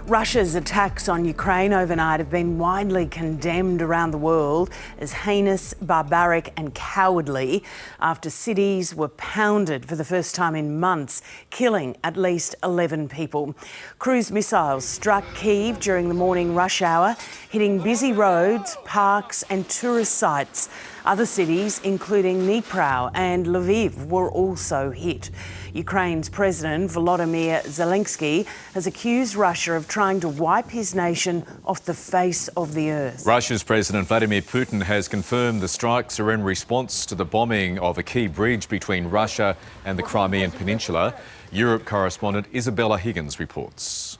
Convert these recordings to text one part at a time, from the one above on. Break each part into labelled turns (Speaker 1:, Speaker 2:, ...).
Speaker 1: Russia's attacks on Ukraine overnight have been widely condemned around the world as heinous, barbaric and cowardly after cities were pounded for the first time in months, killing at least 11 people. Cruise missiles struck Kyiv during the morning rush hour, hitting busy roads, parks and tourist sites. Other cities, including Dnipro and Lviv, were also hit. Ukraine's President Volodymyr Zelensky has accused Russia of trying to wipe his nation off the face of the earth.
Speaker 2: Russia's President Vladimir Putin has confirmed the strikes are in response to the bombing of a key bridge between Russia and the Crimean Peninsula. Europe correspondent Isabella Higgins reports.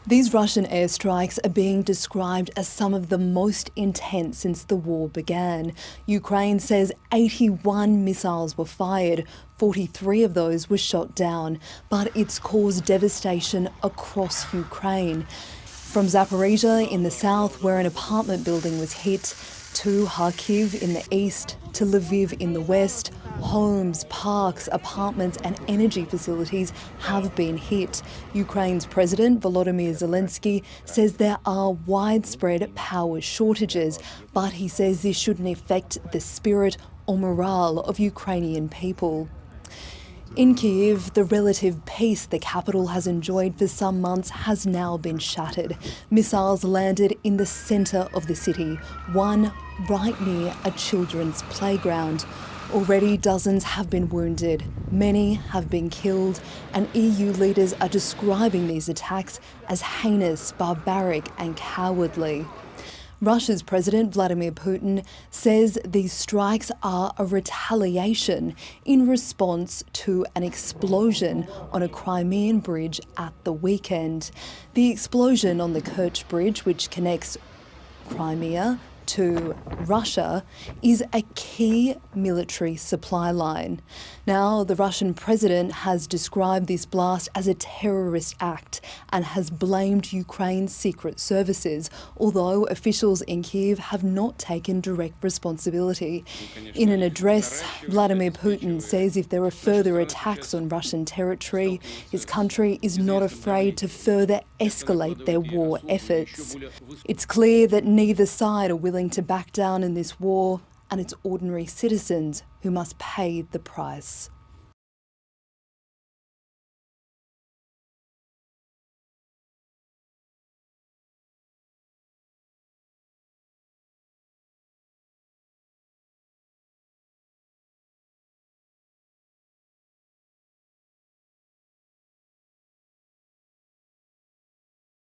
Speaker 3: These Russian airstrikes are being described as some of the most intense since the war began. Ukraine says 81 missiles were fired, 43 of those were shot down, but it's caused devastation across Ukraine. From Zaporizhia in the south, where an apartment building was hit, to Kyiv in the east, to Lviv in the west, homes, parks, apartments and energy facilities have been hit. Ukraine's President Volodymyr Zelensky says there are widespread power shortages, but he says this shouldn't affect the spirit or morale of Ukrainian people. In Kyiv, the relative peace the capital has enjoyed for some months has now been shattered. Missiles landed in the centre of the city, one right near a children's playground. Already dozens have been wounded, many have been killed, and EU leaders are describing these attacks as heinous, barbaric and cowardly. Russia's President Vladimir Putin says these strikes are a retaliation in response to an explosion on a Crimean bridge at the weekend. The explosion on the Kerch Bridge, which connects Crimea to Russia, is a key military supply line. Now, the Russian president has described this blast as a terrorist act and has blamed Ukraine's secret services, although officials in Kyiv have not taken direct responsibility. In an address, Vladimir Putin says if there are further attacks on Russian territory, his country is not afraid to further escalate their war efforts. It's clear that neither side are willing to back down in this war, and it's ordinary citizens who must pay the price.